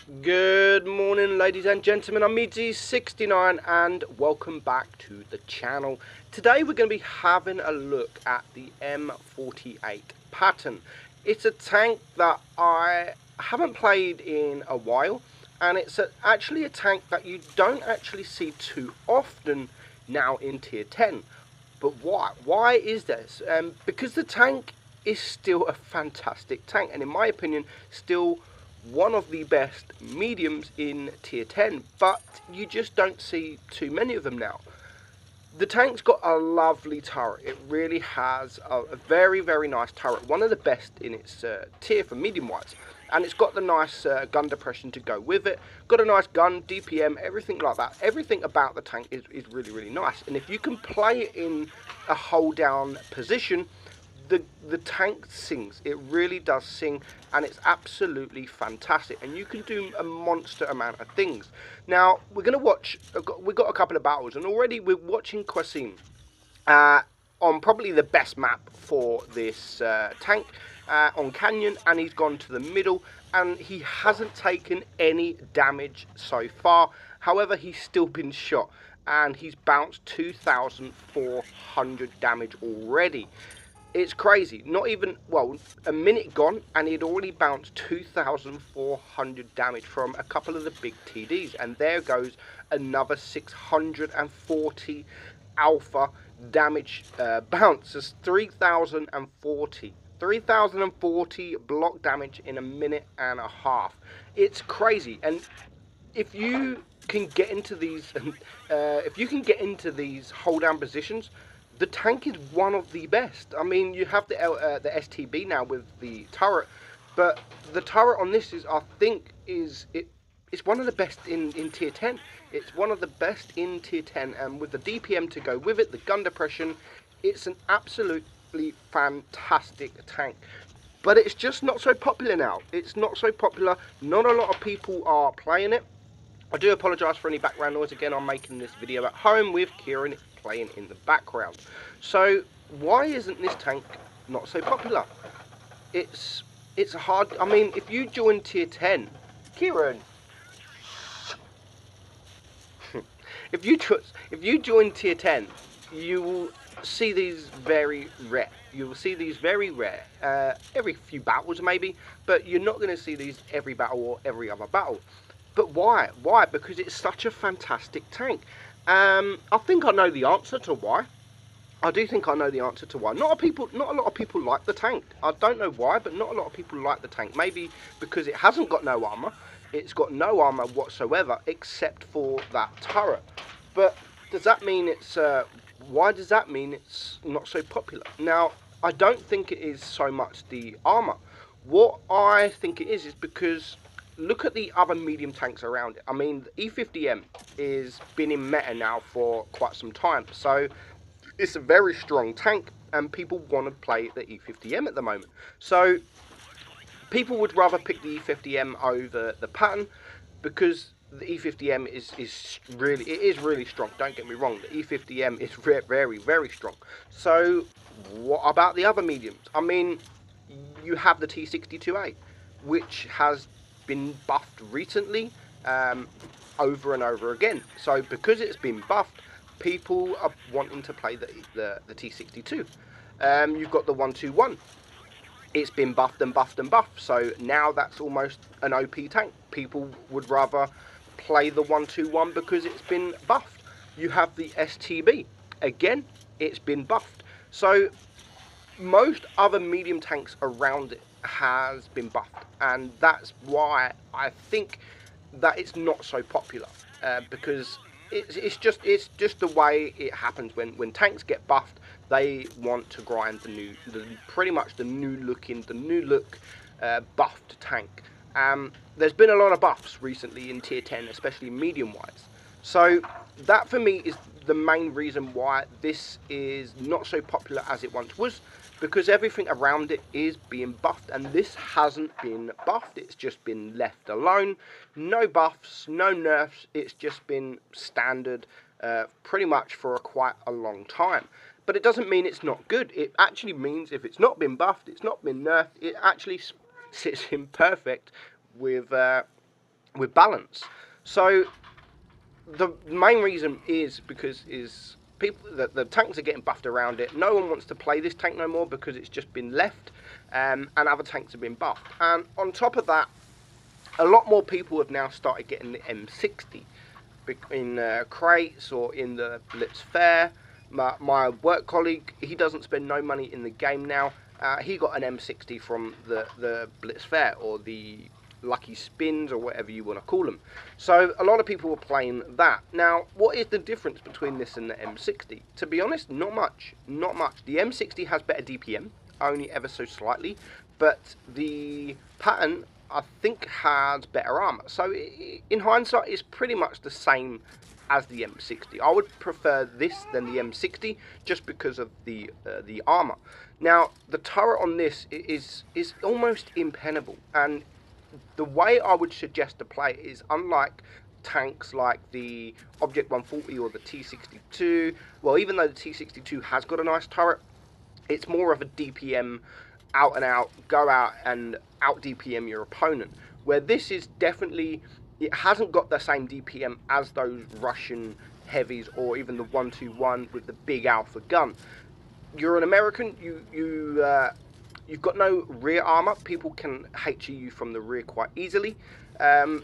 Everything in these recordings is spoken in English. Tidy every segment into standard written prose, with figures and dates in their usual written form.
Good morning, ladies and gentlemen. I'm Meadsyreplays and welcome back to the channel. Today we're going to be having a look at the M48 Patton. It's a tank that I haven't played in a while, and it's actually a tank that you don't actually see too often now in tier 10. But why? Why is this? Because the tank is still a fantastic tank, and in my opinion, still one of the best mediums in tier 10, but you just don't see too many of them now. The tank's got a lovely turret. It really has a very, very nice turret, one of the best in its tier for medium wise, and it's got the nice gun depression to go with it, got a nice gun, DPM, everything like that. Everything about the tank is really, really nice, and if you can play it in a hold down position, the tank sings. It really does sing, and it's absolutely fantastic, and you can do a monster amount of things. Now we're going to watch, we've got a couple of battles, and already we're watching Qasim on probably the best map for this tank, on Canyon, and he's gone to the middle, and he hasn't taken any damage so far. However, he's still been shot, and he's bounced 2,400 damage already. It's crazy. Not even, well, a minute gone, and he'd already bounced 2,400 damage from a couple of the big TDs. And there goes another 640 alpha damage bounce. It's 3,040. 3,040 block damage in a minute and a half. It's crazy. And if you can get into these, hold down positions, the tank is one of the best. I mean, you have the STB now with the turret, but the turret on this is, I think, it's one of the best in tier 10. It's one of the best in tier 10, and with the DPM to go with it, the gun depression, it's an absolutely fantastic tank. But it's just not so popular now. It's not so popular. Not a lot of people are playing it. I do apologise for any background noise. Again, I'm making this video at home with Kieran playing in the background. So why isn't this tank not so popular? It's a hard, I mean, if you join tier 10, Kieran, if you join tier 10, you will see these very rare. You will see these very rare, every few battles maybe, but you're not going to see these every battle or every other battle. But why? Why? Because it's such a fantastic tank. I think I know the answer to why. I do think I know the answer to why. Not a lot of people like the tank. I don't know why, but not a lot of people like the tank. Maybe because it hasn't got no armor. It's got no armor whatsoever, except for that turret. But does that mean it's? Why does that mean it's not so popular? Now, I don't think it is so much the armor. What I think it is because look at the other medium tanks around it. I mean, the E50M is been in meta now for quite some time, so it's a very strong tank, and people want to play the E50M at the moment. So people would rather pick the E50M over the Patton, because the E50M is really strong. Don't get me wrong, the E50M is very, very strong. So what about the other mediums? I mean, you have the T62A, which has been buffed recently, over and over again. So because it's been buffed, people are wanting to play the T62. You've got the 121. It's been buffed and buffed and buffed, so now that's almost an OP tank. People would rather play the 121 because it's been buffed. You have the STB. Again, it's been buffed. So most other medium tanks around it has been buffed, and that's why I think that it's not so popular, because it's just the way it happens. When tanks get buffed, they want to grind pretty much the new look buffed tank. There's been a lot of buffs recently in tier 10, especially medium wise. So that for me is the main reason why this is not so popular as it once was, because everything around it is being buffed, and this hasn't been buffed. It's just been left alone. No buffs, no nerfs. It's just been standard pretty much for quite a long time. But it doesn't mean it's not good. It actually means if it's not been buffed, it's not been nerfed, it actually sits in perfect with with balance. So the main reason is because people, the tanks are getting buffed around it. No one wants to play this tank no more because it's just been left, and other tanks have been buffed. And on top of that, a lot more people have now started getting the M60 in crates or in the Blitz Fair. My work colleague, he doesn't spend no money in the game now. He got an M60 from the Blitz Fair, or the Lucky Spins, or whatever you want to call them. So a lot of people were playing that. Now, what is the difference between this and the M60? To be honest, not much. Not much. The M60 has better DPM, only ever so slightly, but the Patton, I think, has better armor. So in hindsight, it's pretty much the same as the M60. I would prefer this than the M60 just because of the armor. Now, the turret on this is almost impenetrable, and the way I would suggest to play it is, unlike tanks like the Object 140 or the T62, well, even though the T62 has got a nice turret, it's more of a DPM, out and out, go out and out DPM your opponent. Where this is definitely, it hasn't got the same DPM as those Russian heavies or even the 121 with the big alpha gun. You're an American, you've got no rear armor. People can HE you from the rear quite easily.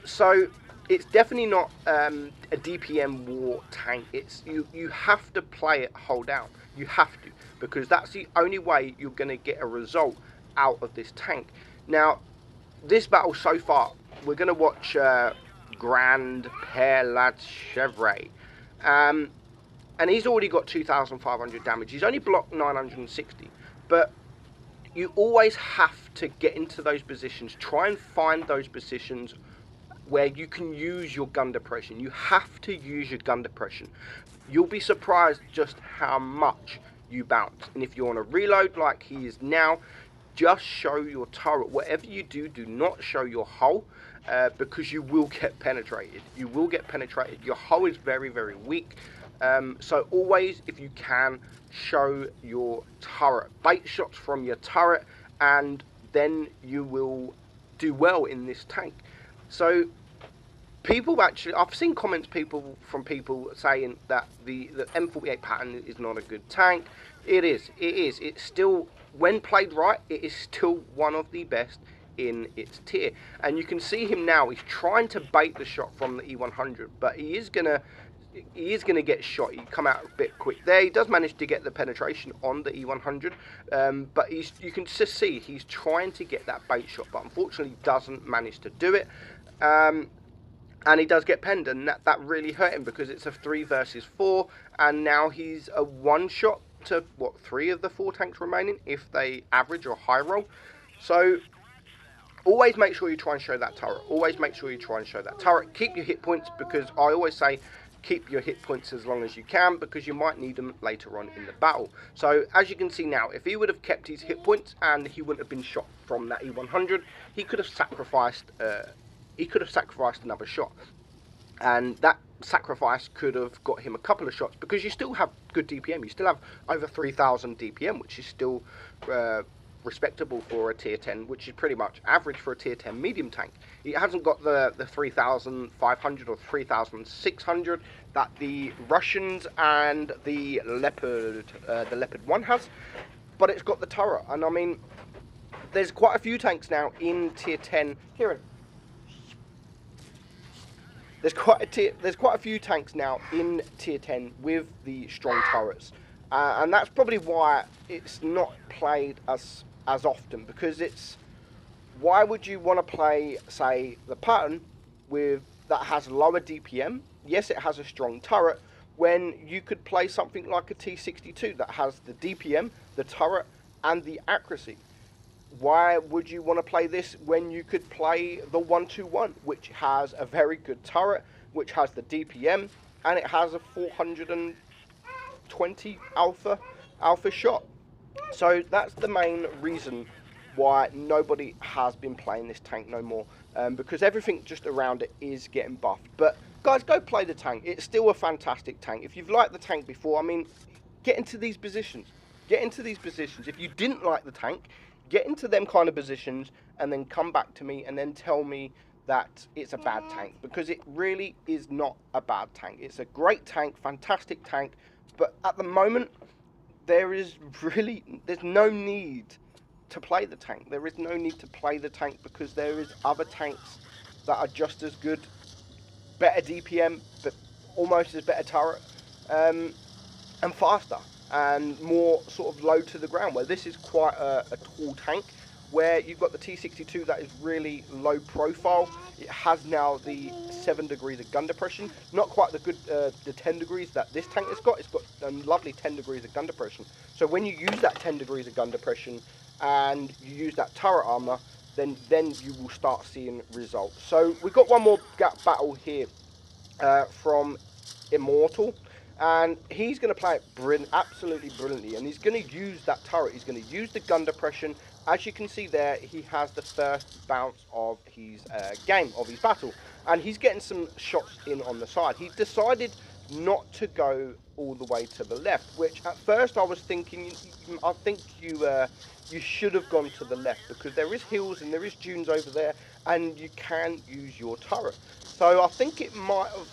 So it's definitely not a DPM war tank. It's you have to play it hold down. You have to, because that's the only way you're going to get a result out of this tank. Now, this battle so far, we're going to watch Grand Père Lachevre. And he's already got 2,500 damage. He's only blocked 960. But you always have to get into those positions. Try and find those positions where you can use your gun depression. You have to use your gun depression. You'll be surprised just how much you bounce. And if you're on a reload like he is now, just show your turret. Whatever you do, do not show your hull, because you will get penetrated. You will get penetrated. Your hull is very, very weak. So always, if you can, show your turret. Bait shots from your turret, and then you will do well in this tank. So people actually, I've seen comments from people saying that the M48 Patton is not a good tank. It is. It's still, when played right, it is still one of the best in its tier. And you can see him now, he's trying to bait the shot from the E100, but he is gonna get shot. He come out a bit quick there. He does manage to get the penetration on the E100, but you can just see he's trying to get that bait shot, but unfortunately doesn't manage to do it. And he does get penned, and that really hurt him, because it's a 3 versus 4, and now he's a one shot to, what, 3 of the 4 tanks remaining, if they average or high roll. So always make sure you try and show that turret. Always make sure you try and show that turret. Keep your hit points, because I always say keep your hit points as long as you can, because you might need them later on in the battle. So as you can see now, if he would have kept his hit points and he wouldn't have been shot from that E100, he could have sacrificed another shot, and that sacrifice could have got him a couple of shots, because you still have good DPM. You still have over 3,000 DPM, which is still respectable for a tier 10, which is pretty much average for a tier 10 medium tank. It hasn't got the 3,500 or 3,600 that the Russians and the Leopard 1 has, but it's got the turret. And I mean, there's quite a few tanks now in tier 10. There's quite a few tanks now in tier 10 with the strong turrets, and that's probably why it's not played as often, because it's, why would you want to play, say, the Patton that has lower DPM? Yes, it has a strong turret, when you could play something like a T62 that has the DPM, the turret, and the accuracy. Why would you want to play this when you could play the 121, which has a very good turret, which has the DPM, and it has a 420 alpha shot? So that's the main reason why nobody has been playing this tank no more, because everything just around it is getting buffed. But guys, go play the tank. It's still a fantastic tank. If you've liked the tank before, I mean, get into these positions. Get into these positions. If you didn't like the tank, get into them kind of positions, and then come back to me and then tell me that it's a bad tank, because it really is not a bad tank. It's a great tank, fantastic tank, but at the moment there's no need to play the tank. There is no need to play the tank because there is other tanks that are just as good, better DPM, but almost as better turret, and faster and more sort of low to the ground, where this is quite a tall tank, where you've got the T62 that is really low profile. It has now the 7 degrees of gun depression, not quite the good the 10 degrees that this tank has got. It's got a lovely 10 degrees of gun depression. So when you use that 10 degrees of gun depression and you use that turret armor, then you will start seeing results. So we've got one more battle here from Immortal, and he's going to play it absolutely brilliantly, and he's going to use that turret. He's going to use the gun depression. As you can see there, he has the first bounce of his game, of his battle, and he's getting some shots in on the side. He decided not to go all the way to the left, which at first I was thinking, I think you should have gone to the left, because there is hills and there is dunes over there, and you can use your turret. So I think it might have,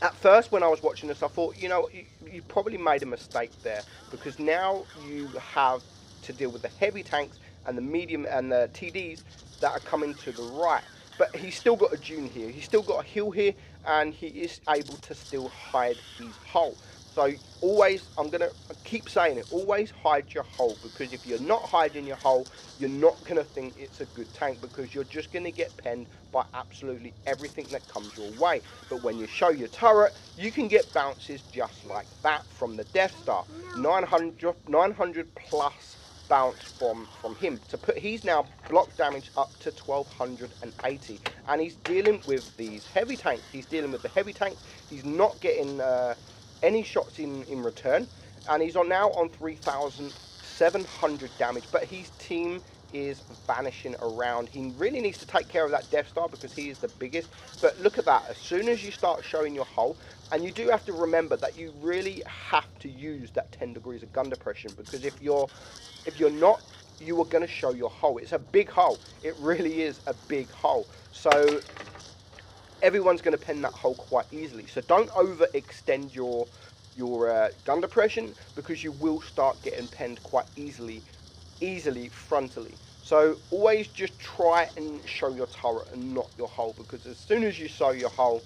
at first when I was watching this, I thought, you know, you probably made a mistake there, because now you have to deal with the heavy tanks and the medium and the TDs that are coming to the right. But he's still got a dune here, he's still got a hill here, and he is able to still hide his hull. So always, I'm going to keep saying it, always hide your hull, because if you're not hiding your hull, you're not going to think it's a good tank, because you're just going to get penned by absolutely everything that comes your way. But when you show your turret, you can get bounces just like that from the Death Star. 900 plus bounce from him. He's now block damage up to 1280, and he's dealing with these heavy tanks. He's dealing with the heavy tanks. He's not getting any shots in return, and he's now on 3,700 damage, but his team is vanishing around. He really needs to take care of that Death Star, because he is the biggest. But look at that, as soon as you start showing your hull, and you do have to remember that you really have to use that 10 degrees of gun depression, because if you're not, you are going to show your hull. It's a big hull, it really is a big hull, so everyone's going to pen that hull quite easily. So don't overextend your gun depression, because you will start getting penned quite easily frontally. So always just try and show your turret and not your hull, because as soon as you show your hull,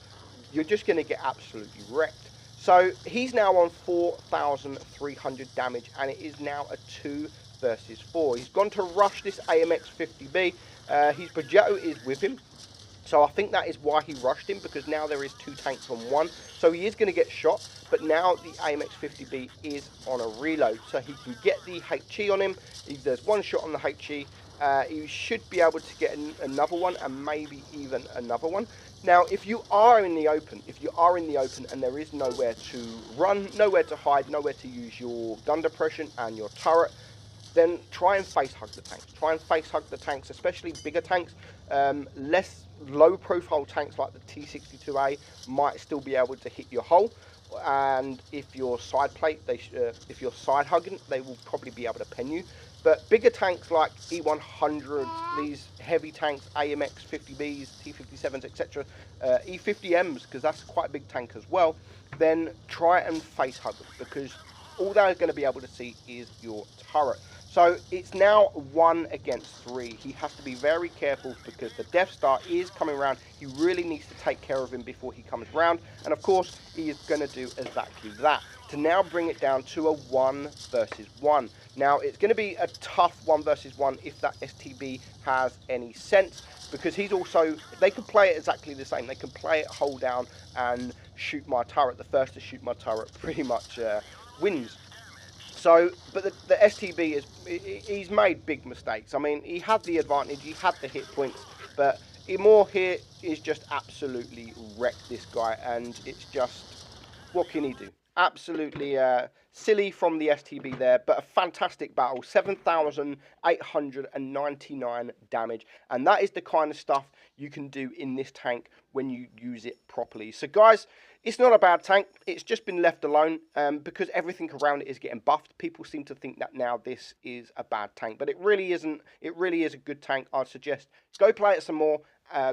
you're just going to get absolutely wrecked. So he's now on 4,300 damage, and it is now a 2 versus 4. He's gone to rush this AMX 50B. His Progetto is with him, so I think that is why he rushed him, because now there is 2 tanks on 1. So he is going to get shot, but now the AMX 50B is on a reload, so he can get the HE on him. If there's 1 shot on the HE, he should be able to get another one, and maybe even another one. Now, if you are in the open, and there is nowhere to run, nowhere to hide, nowhere to use your gun depression and your turret, then try and face hug the tanks. Try and face hug the tanks, especially bigger tanks. Less low profile tanks like the T62A might still be able to hit your hull, and if you're side plate, if you're side hugging, they will probably be able to pen you. But bigger tanks like E100s, these heavy tanks, AMX 50Bs, T57s, etc., E50Ms, because that's quite a big tank as well, then try and face hug them, because all they're going to be able to see is your turret. So it's now 1 against 3. He has to be very careful, because the Death Star is coming around. He really needs to take care of him before he comes around. And of course, he is going to do exactly that, to now bring it down to a 1 versus 1. Now, it's going to be a tough 1 versus 1 if that STB has any sense, because he's also, they can play it exactly the same. They can play it hold down and shoot my turret. The first to shoot my turret pretty much wins. So, but the STB he's made big mistakes. I mean, he had the advantage, he had the hit points, but Immor here is just absolutely wrecked this guy, and it's just, what can he do? Absolutely silly from the STB there, but a fantastic battle. 7,899 damage, and that is the kind of stuff you can do in this tank when you use it properly. So guys, it's not a bad tank, it's just been left alone because everything around it is getting buffed. People seem to think that now this is a bad tank, but it really isn't. It really is a good tank. I'd suggest go play it some more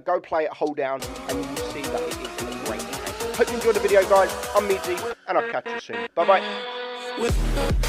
go play it, hold down, and you will see that it is a great game. Hope you enjoyed the video, guys. I'm Meadsy, and I'll catch you soon. Bye-bye.